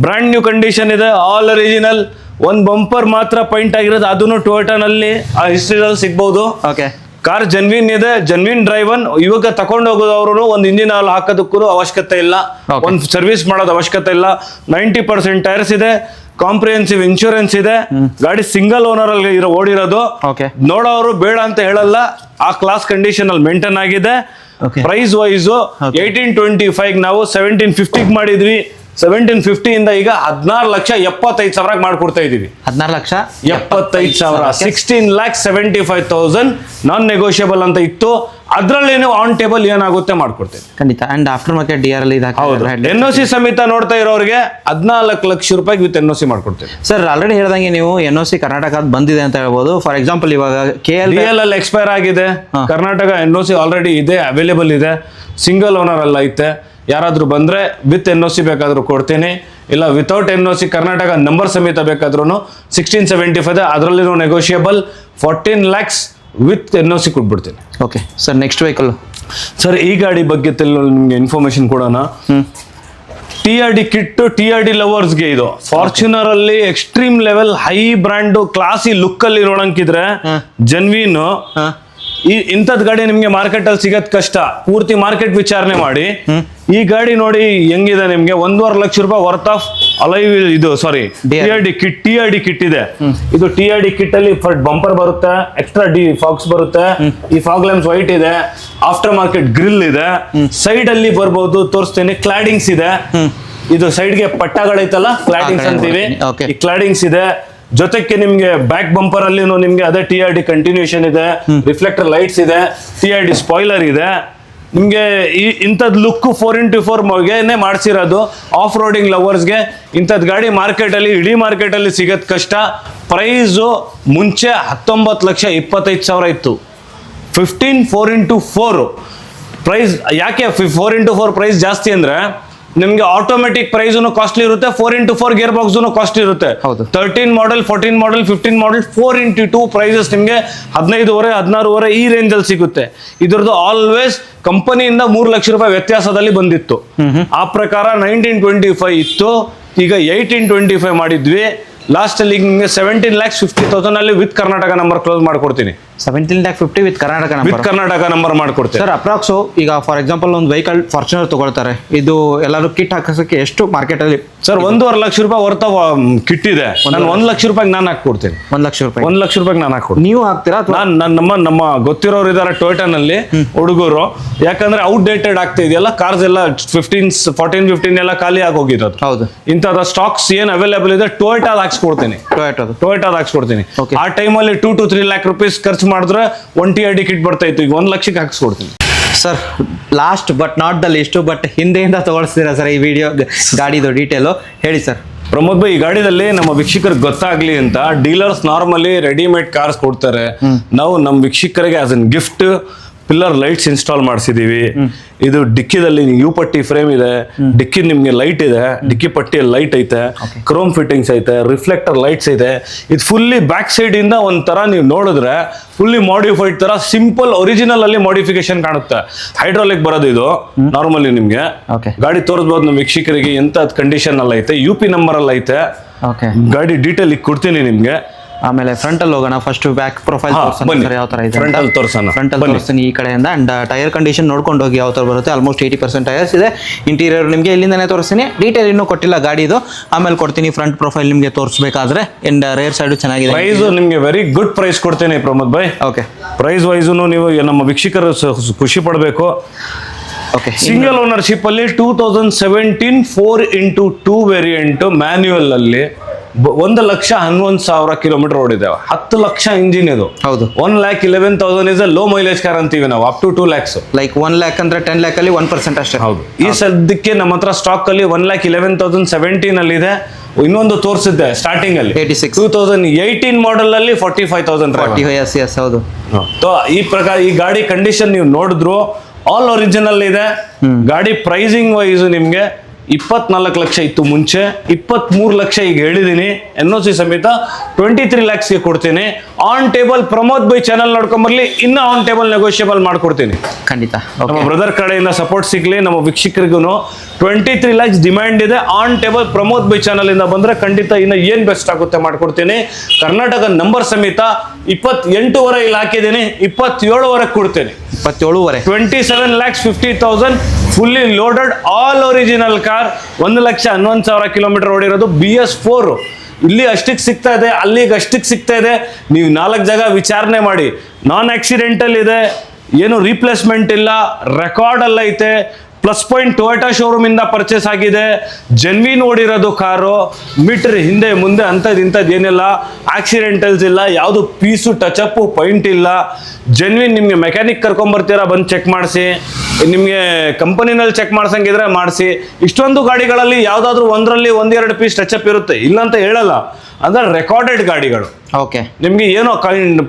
ಬ್ರಾಂಡ್ ನ್ಯೂ ಕಂಡೀಷನ್ ಇದೆ, ಆಲ್ ಒರಿಜಿನಲ್. ಒಂದ್ ಬಂಪರ್ ಮಾತ್ರ ಪೈಂಟ್ ಆಗಿರೋದು, ಅದನ್ನು ಟೊಯೋಟಾನಲ್ಲಿ ಆ ಹಿಸ್ಟ್ರಿಯಲ್ಲಿ ಸಿಗ್ಬಹುದು. ಕಾರ್ ಜೆನ್ವಿನ್ ಇದೆ, ಜೆನ್ವಿನ್ ಡ್ರೈವನ್. ಇವಾಗ ತಗೊಂಡು ಹೋಗೋದವ್ರು ಒಂದು ಇಂಜಿನ್ ಆಯಿಲ್ ಹಾಕೋದಕ್ಕೂ ಅವಶ್ಯಕತೆ ಇಲ್ಲ, ಒಂದು ಸರ್ವಿಸ್ ಮಾಡೋದು ಅವಶ್ಯಕತೆ ಇಲ್ಲ. 90% ಟೈರ್ಸ್ ಇದೆ, ಕಾಂಪ್ರಿಹೆನ್ಸಿವ್ ಇನ್ಶೂರೆನ್ಸ್ ಇದೆ. ಗಾಡಿ ಸಿಂಗಲ್ ಓನರ್ ಅಲ್ಲಿ ಓಡಿರೋದು. ನೋಡೋರು ಬೇಡ ಅಂತ ಹೇಳಲ್ಲ, ಆ ಕ್ಲಾಸ್ ಕಂಡೀಷನ್ ಅಲ್ಲಿ ಮೇಂಟೈನ್ ಆಗಿದೆ. ಪ್ರೈಸ್ ವೈಸ್ 1825 ನಾವು 1750 ಮಾಡಿದ್ವಿ. 1750 ಇಂದ ಈಗ 16,75,000 ಮಾಡ್ಕೊಡ್ತಾ ಇದೀವಿ.
16,75,000
16,75,000 ನಾನ್ ನೆಗೋಷಿಯಬಲ್ ಅಂತ ಇತ್ತು. ಅದ್ರಲ್ಲಿ ಆನ್ ಟೇಬಲ್ ಏನಾಗುತ್ತೆ ಮಾಡ್ಕೊಡ್ತೇವೆ
ಖಂಡಿತ. ಅಂಡ್ ಆಫ್ಟರ್ ಮಾರ್ಕೆಟ್ DR ಅಲ್ಲಿ
NOC ಸಮೇತ ನೋಡ್ತಾ ಇರೋರಿಗೆ 14 ಲಕ್ಷ ರೂಪಾಯಿ ವಿತ್ NOC ಮಾಡ್ಕೊಡ್ತೇವೆ.
ಸರ್ ಆಲ್ರೆಡಿ ಹೇಳ್ದಂಗೆ ನೀವು NOC ಕರ್ನಾಟಕ ಬಂದಿದೆ ಅಂತ ಹೇಳ್ಬೋದು. ಫಾರ್ ಎಕ್ಸಾಂಪಲ್ ಇವಾಗ
DL ಅಲ್ಲಿ ಎಕ್ಸ್ಪೈರ್ ಆಗಿದೆ, ಕರ್ನಾಟಕ NOC ಆಲ್ರೆಡಿ ಇದೆ, ಅವೈಲೇಬಲ್ ಇದೆ, ಸಿಂಗಲ್ ಓನರ್ ಅಲ್ಲ ಐತೆ. ಯಾರಾದ್ರೂ ಬಂದ್ರೆ ವಿತ್ NOC ಬೇಕಾದ್ರೂ ಕೊಡ್ತೀನಿ, ಇಲ್ಲ ವಿತೌಟ್ NOC ಕರ್ನಾಟಕ ನಂಬರ್ ಸಮೇತ ಬೇಕಾದ್ರೂ 1675 ಅದರಲ್ಲಿ ನೆಗೋಷಿಯಬಲ್. 14 lakhs ವಿತ್ NOC ಕೊಟ್ಬಿಡ್ತೀನಿ.
Okay sir. Next vehicle
sir, ಈ ಗಾಡಿ ಬಗ್ಗೆ ನಿಮ್ಗೆ ಇನ್ಫಾರ್ಮೇಶನ್ ಕೊಡೋಣ. TRD ಕಿಟ್, TRD ಲವರ್ಸ್ಗೆ ಇದು. ಫಾರ್ಚುನರ್ ಅಲ್ಲಿ extreme level high brand classy look ಅಲ್ಲಿ ನೋಡಂಗಿದ್ರೆ ಜೆನ್ವಿನ್ ಇಂಥದ್ ಗಾಡಿ ನಿಮ್ಗೆ ಮಾರ್ಕೆಟ್ ಅಲ್ಲಿ ಸಿಗತ್ ಕಷ್ಟ. ಪೂರ್ತಿ ಮಾರ್ಕೆಟ್ ವಿಚಾರಣೆ ಮಾಡಿ. ಈ ಗಾಡಿ ನೋಡಿ ಹೆಂಗಿದೆ, ನಿಮ್ಗೆ 1.5 ಲಕ್ಷ ರೂಪಾಯಿ ವರ್ತ್ ಆಫ್ ಅಲೈವ್ ಇದು TRD ಕಿಟ್ ಇದೆ. ಇದು TRD ಕಿಟ್ ಅಲ್ಲಿ ಬಂಪರ್ ಬರುತ್ತೆ, ಎಕ್ಸ್ಟ್ರಾ ಫಾಗ್ಸ್ ಬರುತ್ತೆ, ಈ ಫಾಗ್ ಲ್ಯಾಂಪ್ಸ್ ವೈಟ್ ಇದೆ, ಆಫ್ಟರ್ ಮಾರ್ಕೆಟ್ ಗ್ರಿಲ್ ಇದೆ, ಸೈಡ್ ಅಲ್ಲಿ ಬರ್ಬೋದು ತೋರಿಸ್ತೇನೆ. ಕ್ಲಾಡಿಂಗ್ಸ್ ಇದೆ, ಇದು ಸೈಡ್ಗೆ ಪಟ್ಟಗಳೈತಲ್ಲ ಕ್ಲಾಡಿಂಗ್ಸ್ ಅಂತೀವಿ, ಈ ಕ್ಲಾಡಿಂಗ್ಸ್ ಇದೆ. ಜೊತೆಗೆ ನಿಮ್ಗೆ ಬ್ಯಾಕ್ ಬಂಪರ್ ಅಲ್ಲಿ ನಿಮ್ಗೆ ಅದೇ TRD ಕಂಟಿನ್ಯೂಷನ್ ಇದೆ, ರಿಫ್ಲೆಕ್ಟರ್ ಲೈಟ್ಸ್ ಇದೆ, TRD ಸ್ಪಾಯ್ಲರ್ ಇದೆ. ನಿಮ್ಗೆ ಇಂಥದ್ ಲುಕ್ 4x4 ಮಾಡಿಸಿರೋದು. ಆಫ್ ರೋಡಿಂಗ್ ಲವರ್ಸ್ಗೆ ಇಂಥದ್ ಗಾಡಿ ಮಾರ್ಕೆಟ್ ಅಲ್ಲಿ, ಇಡೀ ಮಾರ್ಕೆಟ್ ಅಲ್ಲಿ ಸಿಗತ್ ಕಷ್ಟ. ಪ್ರೈಸು ಮುಂಚೆ 19,25,000 ಇತ್ತು. 15 4x4 ಪ್ರೈಸ್. ಯಾಕೆ 4x4 ಪ್ರೈಸ್ ಜಾಸ್ತಿ ಅಂದ್ರೆ ನಿಮ್ಗೆ ಆಟೋಮೆಟಿಕ್ ಪ್ರೈಸ್ ಕಾಸ್ಟ್ಲಿ ಇರುತ್ತೆ, 4x4 ಗೇರ್ ಬಾಕ್ಸ್ ಕಾಸ್ಟ್ಲಿ ಇರುತ್ತೆ. 13 ಮಾಡಲ್, 14 ಮಾಡಲ್, 15 ಮಾಡಲ್ 4x2 ಪ್ರೈಸಸ್ ನಿಮ್ಗೆ 15,500 16,500 ಈ ರೇಂಜ್ ಅಲ್ಲಿ ಸಿಗುತ್ತೆ. ಇದ್ರದ್ದು ಆಲ್ವೇಸ್ ಕಂಪನಿಯಿಂದ 3 ಲಕ್ಷ ರೂಪಾಯಿ ವ್ಯತ್ಯಾಸದಲ್ಲಿ ಬಂದಿತ್ತು. ಆ ಪ್ರಕಾರ 1925 ಇತ್ತು, ಈಗ 1825 ಮಾಡಿದ್ವಿ. ಲಾಸ್ಟ್ ಅಲ್ಲಿ ನಿಮ್ಗೆ 17,50,000 ಅಲ್ಲಿ ವಿತ್ ಕರ್ನಾಟಕ ನಂಬರ್ ಕ್ಲೋಸ್ ಮಾಡ್ಕೊಡ್ತೀನಿ.
17,50,000 ವಿತ್ ಕರ್ನಾಟಕ
ನಂಬರ್ ಮಾಡ್ಕೊಡ್ತೀನಿ
ಸರ್. ಅಪ್ರಾಕ್ಸ್ ಈಗ ಫಾರ್ ಎಕ್ಸಾಂಪಲ್ ಒಂದು ವೆಹಿಕಲ್ ಫಾರ್ಚುನರ್ ತಗೊಳ್ತಾರೆ, ಇದು ಎಲ್ಲರೂ ಕಿಟ್ ಹಾಕೋಸಕ್ಕೆ ಎಷ್ಟು ಮಾರ್ಕೆಟ್ ಅಲ್ಲಿ
ಸರ್? 1.5 ಲಕ್ಷ ರೂಪಾಯಿ ವರ್ತ ಕಿಟ್ ಇದೆ. ನಾನು 1 ಲಕ್ಷ ರೂಪಾಯಿ ನಾನು ಹಾಕೊಡ್ತೀನಿ.
1 ಲಕ್ಷ ರೂಪಾಯಿ
1 ಲಕ್ಷ ರೂಪಾಯಿ ನಾನು ಹಾಕೊಡ್ತೀನಿ.
ನೀವು ಹಾಕ್ತೀರಾ?
ನಮ್ಮ ಗೊತ್ತಿರೋರು ಇದಾರೆ ಟೊಯೋಟಾನಲ್ಲಿ ಹುಡುಗರು. ಯಾಕಂದ್ರೆ ಔಟ್ಡೇಟೆಡ್ ಆಗ್ತಾ ಇದೆಯಲ್ಲ ಕಾರ್ಸ್ ಎಲ್ಲ, 14-15 ಎಲ್ಲ ಖಾಲಿ ಆಗಿ ಹೋಗಿರೋದು.
ಹೌದು.
ಇಂಥದ ಸ್ಟಾಕ್ಸ್ ಏನ್ ಅವೈಲೇಬಲ್ ಇದೆ ಟೊಯೋಟಾದ ಹಾಕ್ಸ್ಕೊಡ್ತೀನಿ. ಆ ಟೈಮಲ್ಲಿ 2 to 3 lakh rupees ಖರ್ಚು ಮಾಡಿದ್ರೆ 1 TRD ಕಿಟ್ ಬರ್ತಾ ಇತ್ತು, ಈಗ 1 ಲಕ್ಷಕ್ಕೆ ಹಾಕ್ಸ್ಕೊಡ್ತೀನಿ.
Sir last but not the least, but ಹಿಂದೆಯಿಂದ ತಗೊಳ್ಸ್ತೀರಾ ಸರ್ ಈ ವಿಡಿಯೋ ಗಾಡಿದು ಡೀಟೇಲು ಹೇಳಿ ಸರ್.
ಪ್ರಮೋದ್ ಭಾಯ್, ಈ ಗಾಡಿದಲ್ಲಿ ನಮ್ಮ ವೀಕ್ಷಕರಿಗೆ ಗೊತ್ತಾಗ್ಲಿ ಅಂತ ಡೀಲರ್ಸ್ ನಾರ್ಮಲಿ ರೆಡಿಮೇಡ್ ಕಾರ್ಸ್ ಕೊಡ್ತಾರೆ. ನಾವು ನಮ್ಮ ವೀಕ್ಷಕರಿಗೆ as an gift pillar lights install ಮಾಡಿಸಿದೀವಿ. ಇದು ಡಿಕ್ಕಿದಲ್ಲಿ ಯು ಪಟ್ಟಿ ಫ್ರೇಮ್ ಇದೆ, ಡಿಕ್ಕಿ ನಿಮ್ಗೆ ಲೈಟ್ ಇದೆ, ಡಿಕ್ಕಿ ಪಟ್ಟಿಯಲ್ಲಿ ಲೈಟ್ ಐತೆ, ಕ್ರೋಮ್ ಫಿಟ್ಟಿಂಗ್ಸ್ ಐತೆ, ರಿಫ್ಲೆಕ್ಟರ್ ಲೈಟ್ಸ್ ಇದೆ. ಇದು ಫುಲ್ಲಿ ಬ್ಯಾಕ್ ಸೈಡ್ ಇಂದ ಒಂಥರ ನೀವು ನೋಡಿದ್ರೆ ಫುಲ್ಲಿ ಮಾಡಿಫೈಡ್ ತರ ಸಿಂಪಲ್ ಒರಿಜಿನಲ್ ಅಲ್ಲಿ ಮಾಡಿಫಿಕೇಶನ್ ಕಾಣುತ್ತೆ. ಹೈಡ್ರಾಲಿಕ್ ಬರೋದು ಇದು ನಾರ್ಮಲಿ ನಿಮ್ಗೆ. ಗಾಡಿ ತೋರಿಸ್ಬೋದು ನಮ್ಮ ವೀಕ್ಷಕರಿಗೆ ಎಂತ ಕಂಡೀಷನ್ ಅಲ್ಲಿ ಐತೆ, UP ನಂಬರ್ ಅಲ್ಲಿ ಐತೆ. ಗಾಡಿ ಡೀಟೇಲ್ ಕೊಡ್ತೀನಿ ನಿಮ್ಗೆ.
ಆಮೇಲೆ ಫ್ರಂಟ್ ಅಲ್ಲಿ ಹೋಗೋಣ. ಫಸ್ಟ್ ಬ್ಯಾಕ್ ಪ್ರೊಫೈಲ್
ಬನ್ನಿ.
ಯಾವ ತರ ಇದೆ
Front ಅಲ್ಲಿ ತೋರ್ಸೋಣ.
ಫ್ರಂಟ್ ಅಲ್ಲಿ ತೋರಿಸ್ತೀನಿ ಈ ಕಡೆಯಿಂದ. ಅಂಡ್ ಟೈರ್ ಕಂಡೀಷನ್ ನೋಡ್ಕೊಂಡು ಹೋಗಿ ಯಾವ ತರ ಬರುತ್ತೆ. ಆಲ್ಮೋಸ್ಟ್ 80% ಟೈರ್ಸ್ ಇದೆ. ಇಂಟೀರಿಯರ್ ನಿಮಗೆ ಇಲ್ಲಿಂದಾನೆ ತೋರಿಸ್ತೀನಿ. ಡೀಟೇಲ್ ಇನ್ನೂ ಕೊಟ್ಟಿಲ್ಲ ಗಾಡಿದು, ಆಮೇಲೆ ಕೊಡ್ತೀನಿ. ಫ್ರಂಟ್ ಪ್ರೊಫೈಲ್ ನಿಮಗೆ ತೋರಿಸಬೇಕಾದ್ರೆ ಅಂಡ್ ರೇರ್ ಸೈಡ್ ಚೆನ್ನಾಗಿದೆ.
ಪ್ರೈಸ್ ನಿಮಗೆ ವೆರಿ ಗುಡ್ ಪ್ರೈಸ್ ಕೊಡ್ತೇನೆ Pramod bhai.
Okay,
price wise ನೀವು ನಮ್ಮ ವೀಕ್ಷಕರು ಖುಷಿ ಪಡಬೇಕು.
ಓಕೆ.
ಸಿಂಗಲ್ ಓನರ್ಶಿಪ್ ಅಲ್ಲಿ 2017 4x2 ವೇರಿಯಂಟ್ ಮ್ಯಾನ್ಯುಯಲ್ ಅಲ್ಲಿ 1,11,000 ಕಿಲೋಮೀಟರ್ ಓಡಿದೆ. 10 ಲಕ್ಷ ಇಂಜಿನ್ ಇದು.
ಹೌದು.
1,11,000 ಇಸ್ ಲೋ ಮೈಲೇಜ್ ಕಾರ್ ಅಂತೀವಿ ನಾವು. Up to 2 lakhs.
Like 1 lakh ಅಂದ್ರೆ 10 lakh ಅಲ್ಲಿ 1% ಅಷ್ಟೇ.
ಹೌದು. ಈ ಸದ್ಯಕ್ಕೆ ನಮ್ಮ ಹತ್ರ ಸ್ಟಾಕ್ ಅಲ್ಲಿ 1,11,017 ಅಲ್ಲಿ ಇದೆ. ಇನ್ನೊಂದು ತೋರಿಸಿದ್ದೆ ಸ್ಟಾರ್ಟಿಂಗ್ ಅಲ್ಲಿ
86
2018 ಮಾಡೆಲ್ ಅಲ್ಲಿ 45,000.
ಎಸ್ ಹೌದು.
ಈ ಪ್ರಕಾರ ಈ ಗಾಡಿ ಕಂಡೀಷನ್ ನೀವು ನೋಡಿದ್ರು ಆಲ್ ಒರಿಜಿನಲ್ ಇದೆ. ಗಾಡಿ ಪ್ರೈಸಿಂಗ್ ವೈಸ್ ನಿಮ್ಗೆ 24 ಲಕ್ಷ ಇತ್ತು ಮುಂಚೆ, 23 ಲಕ್ಷ ಈಗ ಹೇಳಿದೀನಿ. NOC ಸಮೇತ 23 lakhs ಗೆ ಕೊಡ್ತೀನಿ. ಆನ್ ಟೇಬಲ್ ಪ್ರಮೋದ್ ಬೈ ಚಾನಲ್ ನೋಡ್ಕೊಂಬರ್ಲಿ, ಇನ್ನ ಆನ್ ಟೇಬಲ್ ನೆಗೋಷಿಯಬಲ್ ಮಾಡ್ಕೊಡ್ತೀನಿ.
ಖಂಡಿತ.
ನಮ್ಮ ಬ್ರದರ್ ಕಡೆಯಿಂದ ಸಪೋರ್ಟ್ ಸಿಗ್ಲಿ. ನಮ್ಮ ವೀಕ್ಷಕರಿಗೂ 23 lakhs ಡಿಮ್ಯಾಂಡ್ ಇದೆ. ಆನ್ ಟೇಬಲ್ ಪ್ರಮೋದ್ ಬೈ ಚಾನಲ್ ಇಂದ ಬಂದ್ರೆ ಖಂಡಿತ ಇನ್ನು ಏನ್ ಬೆಸ್ಟ್ ಆಗುತ್ತೆ ಮಾಡ್ಕೊಡ್ತೀನಿ. ಕರ್ನಾಟಕ ನಂಬರ್ ಸಮೇತ 28 ಇಲ್ಲಿ ಹಾಕಿದ್ದೀನಿ. 27 ಕೊಡ್ತೇನೆ.
27.5
27,50,000 fully loaded all original car. 1,11,000 kilometre ಓಡಿರೋದು. BS4 ಇಲ್ಲಿ ಅಷ್ಟಕ್ಕೆ ಸಿಗ್ತಾ ಇದೆ, ಅಲ್ಲಿಗೆ ಅಷ್ಟಕ್ಕೆ ಸಿಗ್ತಾ ಇದೆ. ನೀವು 4 ಜಾಗ ವಿಚಾರಣೆ ಮಾಡಿ. ನಾನ್ ಆಕ್ಸಿಡೆಂಟಲ್ ಇದೆ, ಏನು ರೀಪ್ಲೇಸ್ಮೆಂಟ್ ಇಲ್ಲ, ರೆಕಾರ್ಡ್ ಅಲ್ಲ ಐತೆ. ಪ್ಲಸ್ ಪಾಯಿಂಟ್ ಟೊಯೋಟಾ ಶೋರೂಮ್ ಇಂದ ಪರ್ಚೇಸ್ ಆಗಿದೆ. ಜೆನ್ವಿನ್ ಓಡಿರೋದು ಕಾರು. ಮೀಟರ್ ಹಿಂದೆ ಮುಂದೆ ಇಂಥದ್ದು ಏನಿಲ್ಲ. ಆಕ್ಸಿಡೆಂಟಲ್ಸ್ ಇಲ್ಲ, ಯಾವುದು ಪೀಸು ಟಚ್ ಅಪ್ ಪಾಯಿಂಟ್ ಇಲ್ಲ. ಜೆನ್ವಿನ್ ನಿಮಗೆ ಮೆಕ್ಯಾನಿಕ್ ಕರ್ಕೊಂಬರ್ತೀರಾ, ಬಂದು ಚೆಕ್ ಮಾಡಿಸಿ. ನಿಮಗೆ ಕಂಪನಿನಲ್ಲಿ ಚೆಕ್ ಮಾಡ್ಸಂಗಿದ್ರೆ ಮಾಡಿಸಿ. ಇಷ್ಟೊಂದು ಗಾಡಿಗಳಲ್ಲಿ ಯಾವುದಾದ್ರೂ ಒಂದರಲ್ಲಿ 1-2 ಪೀಸ್ ಟಚ್ ಅಪ್ ಇರುತ್ತೆ, ಇಲ್ಲ ಅಂತ ಹೇಳಲ್ಲ. ಅಂದ್ರೆ ರೆಕಾರ್ಡೆಡ್ ಗಾಡಿಗಳು.
ಓಕೆ.
ನಿಮಗೆ ಏನೋ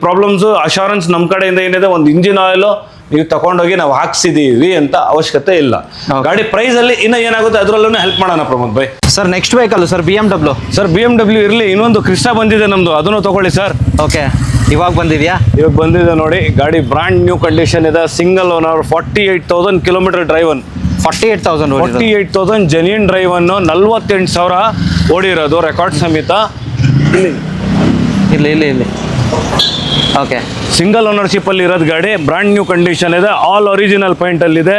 ಪ್ರಾಬ್ಲಮ್ಸ್ ಅಶೂರೆನ್ಸ್ ನಮ್ಮ ಕಡೆಯಿಂದ ಏನಿದೆ, ಒಂದು ಇಂಜಿನ್ ಆಯಿಲ್ ನೀವು ತಗೊಂಡೋಗಿ ನಾವು ಹಾಕ್ಸಿದೀವಿ ಅಂತ ಅವಶ್ಯಕತೆ ಇಲ್ಲ. ಗಾಡಿ ಪ್ರೈಸ್ ಅಲ್ಲಿ ಇನ್ನ ಏನಾಗುತ್ತೆ ಅದರಲ್ಲೂ ಹೆಲ್ಪ್ ಮಾಡೋಣ Pramod Bhai.
Sir next vehicle sir BMW.
Sir BMW ಇರಲಿ. ಇನ್ನೊಂದು ಕ್ರಿಸ್ಟಾ ಬಂದಿದೆ ನಮ್ದು, ಅದನ್ನು ತಗೊಳ್ಳಿ ಸರ್.
ಓಕೆ, ಇವಾಗ ಬಂದಿದ್ಯಾ?
ಇವಾಗ ಬಂದಿದೆ ನೋಡಿ. ಗಾಡಿ ಬ್ರಾಂಡ್ ನ್ಯೂ ಕಂಡೀಷನ್ ಇದೆ. Single owner. 48,000 kilometre drive.
48,000
genuine drive ಅನ್ನು 48,000 ಓಡಿರೋದು ರೆಕಾರ್ಡ್ ಸಮೇತ.
ಇಲ್ಲಿ ಓಕೆ.
ಸಿಂಗಲ್ ಓನರ್ಶಿಪ್ ಅಲ್ಲಿ ಇರೋದು ಗಾಡಿ. ಬ್ರಾಂಡ್ ನ್ಯೂ ಕಂಡೀಷನ್ ಇದೆ. ಆಲ್ ಒರಿಜಿನಲ್ ಪಾಯಿಂಟ್ ಅಲ್ಲಿ ಇದೆ.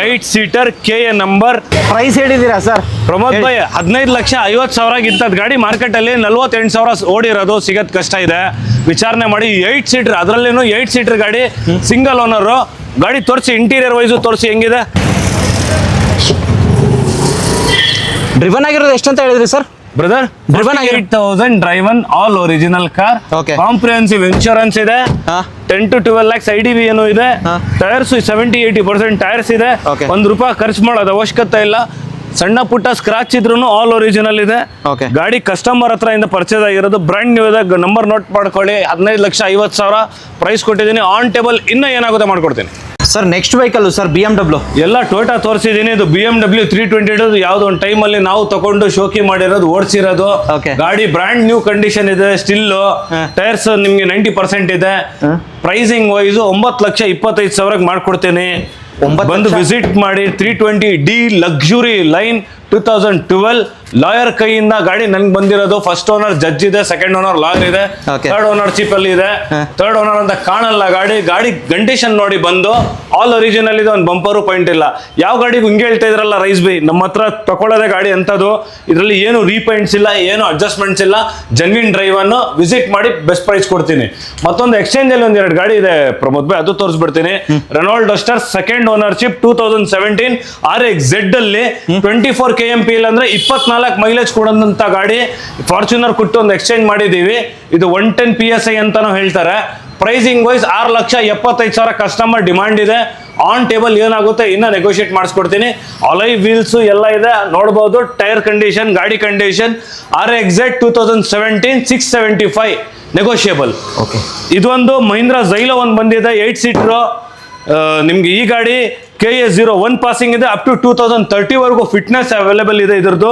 8 ಸೀಟರ್ KA ನಂಬರ್.
ಪ್ರೈಸ್ ಹೇಳಿದೀರಾ ಸರ್?
ಪ್ರಮೋದ್ ಭಾಯ್ 15,50,000 ಇಂಥದ್ದು ಗಾಡಿ ಮಾರ್ಕೆಟ್ ಅಲ್ಲಿ 48,000 ಓಡಿರೋದು ಸಿಗತ್ ಕಷ್ಟ ಇದೆ. ವಿಚಾರಣೆ ಮಾಡಿ. 8 ಸೀಟರ್, ಅದರಲ್ಲೇನು 8 ಸೀಟರ್ ಗಾಡಿ. ಸಿಂಗಲ್ ಓನರ್ ಗಾಡಿ. ತೋರಿಸಿ ಇಂಟೀರಿಯರ್ ವೈಸು ತೋರಿಸಿ ಹೆಂಗಿದೆ.
ಡ್ರಿವನ್ ಆಗಿರೋದು ಎಷ್ಟಂತ ಹೇಳಿದ್ರಿ sir?
Brother 48,000 driven all original car.
Okay.
Comprehensive insurance ಇದೆ. 10 to 12 lakhs IDV ಏನು ಇದೆ. ಟೈರ್ಸ್ 70-80% ಟೈರ್ಸ್ ಇದೆ.
Okay.
₹1 ಖರ್ಚು ಮಾಡೋದು ಅವಶ್ಯಕತೆ ಇಲ್ಲ. ಸಣ್ಣ ಪುಟ್ಟ ಸ್ಕ್ರಾಚ್ ಇದ್ರೂ ಆಲ್ ಒರಿಜಿನಲ್ ಇದೆ.
Okay.
ಗಾಡಿ ಕಸ್ಟಮರ್ ಹತ್ರ ಇಂದ ಪರ್ಚೇಸ್ ಆಗಿರೋದು. ಬ್ರ್ಯಾಂಡ್ ನ್ಯೂ ಇದೆ. ನಂಬರ್ ನೋಟ್ ಮಾಡ್ಕೊಳ್ಳಿ. 15,50,000 ಪ್ರೈಸ್ ಕೊಟ್ಟಿದ್ದೀನಿ. ಆನ್ ಟೇಬಲ್ ಇನ್ನ ಏನಾಗುತ್ತೆ ಮಾಡ್ಕೊಡ್ತೀನಿ.
Sir next vehicle sir BMW.
ಎಲ್ಲ ಟೊಯೋಟಾ ತೋರಿಸಿದ್ದೀನಿ. ಇದು BMW 320 ಯಾವ್ದು ಒಂದು ಟೈಮ್ ಅಲ್ಲಿ ನಾವು ತಗೊಂಡು ಶೋಕಿ ಮಾಡಿರೋದು, ಓಡಿಸಿರೋದು.
Okay.
ಗಾಡಿ ಬ್ರಾಂಡ್ ನ್ಯೂ ಕಂಡೀಷನ್ ಇದೆ. ಸ್ಟಿಲ್ ಟೈರ್ಸ್ ನಿಮ್ಗೆ 90% ಇದೆ. ಪ್ರೈಸಿಂಗ್ ವೈಸ್ 9,25,000 ಮಾಡ್ಕೊಡ್ತೀನಿ. ಬಂದು ವಿಸಿಟ್ ಮಾಡಿ. 320D ಲಕ್ಸುರಿ ಲೈನ್ 2012 ಲಾಯರ್ ಕೈಯಿಂದ ಗಾಡಿ ನನ್ಗೆ ಬಂದಿರೋದು. ಫಸ್ಟ್ ಓನರ್ ಜಡ್ಜ್ ಇದೆ, ಸೆಕೆಂಡ್ ಓನರ್ ಲಾಯರ್ ಇದೆ, ಥರ್ಡ್ ಓನರ್ಶಿಪ್ ಅಲ್ಲಿ ಇದೆ. ಥರ್ಡ್ ಓನರ್ ಅಂತ ಕಾಣಲ್ಲ ಗಾಡಿ ಕಂಡೀಷನ್ ನೋಡಿ ಬಂದು. ಆಲ್ ಒರಿಜಿನಲ್ ಇದೆ. ಒಂದು ಬಂಪರು ಪಾಯಿಂಟ್ ಇಲ್ಲ. ಯಾವ ಗಾಡಿಗೂ ಹಿಂಗೆ ಹೇಳ್ತಾ ಇದ್ರಲ್ಲ ರೈಸ್ ಬೈ, ನಮ್ಮ ಹತ್ರ ತಗೊಳ್ಳೋದೇ ಗಾಡಿ ಅಂತದ್ದು. ಇದರಲ್ಲಿ ಏನು ರೀಪೈಂಟ್ಸ್ ಇಲ್ಲ, ಏನು ಅಡ್ಜಸ್ಟ್ಮೆಂಟ್ಸ್ ಇಲ್ಲ. ಜೆನ್ವಿನ್ ಡ್ರೈವ್ ಅನ್ನು ವಿಸಿಟ್ ಮಾಡಿ ಬೆಸ್ಟ್ ಪ್ರೈಸ್ ಕೊಡ್ತೀನಿ. ಮತ್ತೊಂದು ಎಕ್ಸ್ಚೇಂಜ್ ಅಲ್ಲಿ 1-2 ಗಾಡಿ ಇದೆ ಪ್ರಮೋದ್ ಬೈ, ಅದು ತೋರಿಸ್ಬಿಡ್ತೀನಿ. Renault Duster second ownership 2017 RX Z ಅಲ್ಲಿ 24 kmpl ಅಂದ್ರೆ 24 ಮೈಲೇಜ್ ಕೊಡೋದಂತ ಗಾಡಿ. ಫಾರ್ಚುನರ್ ಕೊಟ್ಟು ಒಂದು ಎಕ್ಸ್ಚೇಂಜ್ ಮಾಡಿದೀವಿ. ಇದು 110 PSI ಅಂತಾನು ಹೇಳ್ತಾರೆ. ಪ್ರೈಸಿಂಗ್ ವೈಸ್ 6,75,000 ಕಸ್ಟಮರ್ ಡಿಮಾಂಡ್ ಇದೆ. ಆನ್ ಟೇಬಲ್ ಏನಾಗುತ್ತೆ ಇನ್ನ ನೆಗೋಷಿಯೇಟ್ ಮಾಡಿಸ್ಕೊಡ್ತೀನಿ. ಅಲೈ ವೀಲ್ಸ್ ಎಲ್ಲ ಇದೆ ನೋಡಬಹುದು. ಟೈರ್ ಕಂಡೀಷನ್, ಗಾಡಿ condition. RX Z 2017 675 negotiable.
Okay.
ಇದೊಂದು ಮಹೀಂದ್ರ ಝೈಲೋ ಒಂದು ಬಂದಿದೆ 8 ಸೀಟರ್. ನಿಮ್ಗೆ ಈ ಗಾಡಿ KA01 ಪಾಸಿಂಗ್ ಇದೆ, ಅಪ್ ಟು 2030 ವರೆಗೂ ಫಿಟ್ನೆಸ್ ಅವೈಲೇಬಲ್ ಇದೆ. ಇದ್ರದ್ದು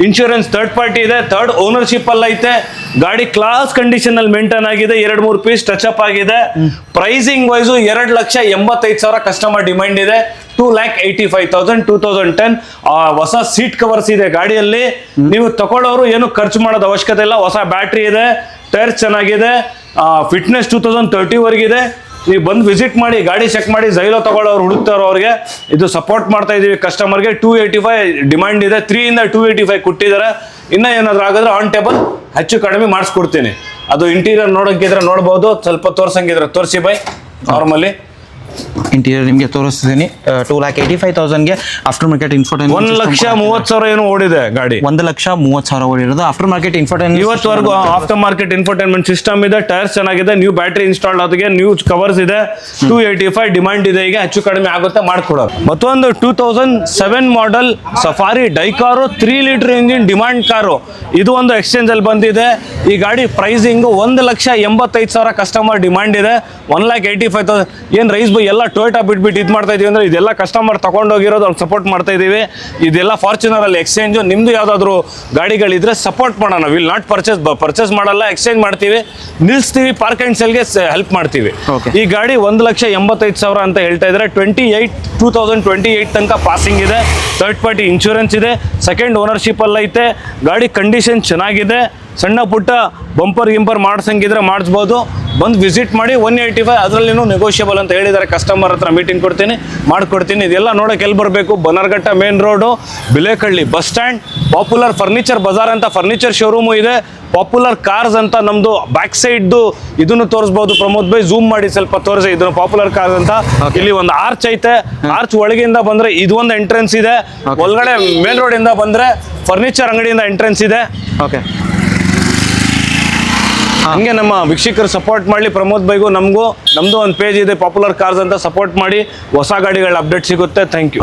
ಇನ್ಶೂರೆನ್ಸ್ ಥರ್ಡ್ ಪಾರ್ಟಿ ಇದೆ, ಥರ್ಡ್ ಓನರ್ಶಿಪ್ ಅಲ್ಲಿ ಐತೆ. ಗಾಡಿ ಕ್ಲಾಸ್ ಕಂಡೀಷನ್ ಅಲ್ಲಿ ಮೇಂಟೈನ್ ಆಗಿದೆ, 2-3 ಪೀಸ್ ಟಚ್ ಅಪ್ ಆಗಿದೆ. ಪ್ರೈಸಿಂಗ್ ವೈಸು 2,85,000 ಕಸ್ಟಮರ್ ಡಿಮ್ಯಾಂಡ್ ಇದೆ. 2,85,000 2010 ಹೊಸ ಸೀಟ್ ಕವರ್ಸ್ ಇದೆ ಗಾಡಿಯಲ್ಲಿ. ನೀವು ತಗೊಳ್ಳೋರು ಏನು ಖರ್ಚು ಮಾಡೋದು ಅವಶ್ಯಕತೆ ಇಲ್ಲ. ಹೊಸ ಬ್ಯಾಟ್ರಿ ಇದೆ, ಟೈರ್ ಚೆನ್ನಾಗಿದೆ, ಫಿಟ್ನೆಸ್ 2030 ವರೆಗಿದೆ. ನೀವು ಬಂದು ವಿಸಿಟ್ ಮಾಡಿ, ಗಾಡಿ ಚೆಕ್ ಮಾಡಿ. ಝೈಲೋ ತಗೊಳ್ಳೋರು ಹುಡುಕ್ತಾರೋ ಅವ್ರಿಗೆ ಇದು ಸಪೋರ್ಟ್ ಮಾಡ್ತಾ ಇದೀವಿ. ಕಸ್ಟಮರ್ಗೆ 285 ಡಿಮ್ಯಾಂಡ್ ಇದೆ, 3 ಇಂದ 285 ಕೊಟ್ಟಿದ್ದಾರೆ. ಇನ್ನ ಏನಾದ್ರು ಆಗಿದ್ರೆ ಆನ್ ಟೇಬಲ್ ಹೆಚ್ಚು ಕಡಿಮೆ ಮಾಡಿಸ್ಕೊಡ್ತೀನಿ. ಅದು ಇಂಟೀರಿಯರ್ ನೋಡೋಕ್ಕಿದ್ರೆ ನೋಡ್ಬೋದು, ಸ್ವಲ್ಪ ತೋರ್ಸಂಗಿದ್ರೆ ತೋರಿಸಿ ಬೈ. ನಾರ್ಮಲಿ
ಇಂಟೀರಿಯರ್ ನಿಮಗೆ ತೋರಿಸ್ತೀನಿ. 2,85,000ಗೆ ಆಫ್ಟರ್ ಮಾರ್ಕೆಟ್ ಇನ್ಫೋಟೈನ್ಮೆಂಟ್
1,30,000 ಏನು ಓಡಿದೆ ಗಾಡಿ.
1,30,000 ಓಡಿರೋದು. ಆಫ್ಟರ್ ಮಾರ್ಕೆಟ್ ಇನ್ಫೋಟೈನ್ಮೆಂಟ್
ಇವತ್ತವರೆಗೂ ಆಫ್ಟರ್ ಮಾರ್ಕೆಟ್ ಇನ್ಫೋಟೈನ್ಮೆಂಟ್ ಸಿಸ್ಟಮ್ ಇದೆ, ಟೈರ್ಸ್ ಚೆನ್ನಾಗಿದೆ, ನ್ಯೂ ಬ್ಯಾಟ್ರಿ ಇನ್ಸ್ಟಾಲ್ಡ್ ಆಗಿದೆ, ನ್ಯೂ ಕವರ್ಸ್ ಇದೆ. 285 ಡಿಮ್ಯಾಂಡ್ ಇದೆ. ಈಗ ಹೆಚ್ಚು ಕಡಿಮೆ ಆಗುತ್ತೆ ಮಾಡ್ಕೊಡೋದು. ಮತ್ತೊಂದು 2007 model Safari Dicor 3 litre engine demand car. ಇದು ಒಂದು ಎಕ್ಸ್ಚೇಂಜ್ ಅಲ್ಲಿ ಬಂದಿದೆ. ಈ ಗಾಡಿ ಪ್ರೈಸಿಂಗ್ 1,85,000 ಕಸ್ಟಮರ್ ಡಿಮಾಂಡ್ ಇದೆ. 1,85,000 ಏನ್ ರೈಸ್ ಬೈ ಎಲ್ಲ ಟೊಯೋಟಾ ಬಿಟ್ಬಿಟ್ಟು ಇದು ಮಾಡ್ತಾ ಇದೀವಿ ಅಂದ್ರೆ ಇದೆಲ್ಲ ಕಸ್ಟಮರ್ ತಗೊಂಡೋಗಿರೋದು ಅವ್ರು ಸಪೋರ್ಟ್ ಮಾಡ್ತಾ ಇದೀವಿ. ಇದೆಲ್ಲ ಫಾರ್ಚುನರ್ ಅಲ್ಲಿ ಎಕ್ಸ್ಚೇಂಜ್. ನಿಮ್ದು ಯಾವ್ದಾದ್ರು ಗಾಡಿಗಳಿದ್ರೆ ಸಪೋರ್ಟ್ ಮಾಡೋಣ. ವಿಲ್ ನಾಟ್ ಪರ್ಚೇಸ್ ಮಾಡಲ್ಲ, ಎಕ್ಸ್ಚೇಂಜ್ ಮಾಡ್ತೀವಿ, ನಿಲ್ಸ್ತೀವಿ, ಪಾರ್ಕ್ ಅಂಡ್ ಸೆಲ್ಗೆ ಹೆಲ್ಪ್ ಮಾಡ್ತೀವಿ. ಈ ಗಾಡಿ 1,85,000 ಅಂತ ಹೇಳ್ತಾ ಇದ್ರೆ 2028 ತನಕ ಪಾಸಿಂಗ್ ಇದೆ. ಥರ್ಡ್ ಪಾರ್ಟಿ ಇನ್ಶೂರೆನ್ಸ್ ಇದೆ, ಸೆಕೆಂಡ್ ಓನರ್ಶಿಪ್ ಅಲ್ಲಿ ಐತೆ. ಗಾಡಿ ಕಂಡೀಷನ್ ಚೆನ್ನಾಗಿದೆ. ಸಣ್ಣ ಪುಟ್ಟ ಬಂಪರ್ ಗಿಂಪರ್ ಮಾಡ್ಸಂಗಿದ್ರೆ ಮಾಡಿಸ್ಬೋದು. ಬಂದು ವಿಸಿಟ್ ಮಾಡಿ. 185 ಅದರಲ್ಲಿನೂ ನೆಗೋಷಿಯಬಲ್ ಅಂತ ಹೇಳಿದ್ದಾರೆ. ಕಸ್ಟಮರ್ ಹತ್ರ ಮೀಟಿಂಗ್ ಕೊಡ್ತೀನಿ, ಮಾಡ್ಕೊಡ್ತೀನಿ. ಇದೆಲ್ಲ ನೋಡೋಕೆ ಎಲ್ಲಿ ಬರಬೇಕು? Bannerghatta main road, Bilekahalli bus stand. Popular furniture bazaar ಅಂತ ಫರ್ನಿಚರ್ ಶೋರೂಮು ಇದೆ. ಪಾಪ್ಯುಲರ್ ಕಾರ್ಸ್ ಅಂತ ನಮ್ದು ಬ್ಯಾಕ್ ಸೈಡ್ದು ಇದನ್ನು ತೋರಿಸ್ಬೋದು. ಪ್ರಮೋದ್ ಬೈ ಝೂಮ್ ಮಾಡಿ ಸ್ವಲ್ಪ ತೋರಿಸಿ. ಇದನ್ನು ಪಾಪ್ಯುಲರ್ ಕಾರ್ಸ್ ಅಂತ. ಇಲ್ಲಿ ಒಂದು ಆರ್ಚ್ ಐತೆ. ಆರ್ಚ್ ಒಳಗಿಂದ ಬಂದ್ರೆ ಇದು ಒಂದು ಎಂಟ್ರೆನ್ಸ್ ಇದೆ. ಒಳಗಡೆ ಮೇನ್ ರೋಡ್ ಇಂದ ಬಂದ್ರೆ ಫರ್ನಿಚರ್ ಅಂಗಡಿಯಿಂದ ಎಂಟ್ರೆನ್ಸ್ ಇದೆ.
ಓಕೆ,
ಹಂಗೆ ನಮ್ಮ ವೀಕ್ಷಕರು ಸಪೋರ್ಟ್ ಮಾಡಲಿ. ಪ್ರಮೋದ್ ಬೈಗೂ ನಮಗೂ ನಮ್ದು ಒಂದು ಪೇಜ್ ಇದೆ ಪಾಪ್ಯುಲರ್ ಕಾರ್ಸ್ ಅಂತ. ಸಪೋರ್ಟ್ ಮಾಡಿ, ಹೊಸ ಗಾಡಿಗಳ ಅಪ್ಡೇಟ್ ಸಿಗುತ್ತೆ. Thank you.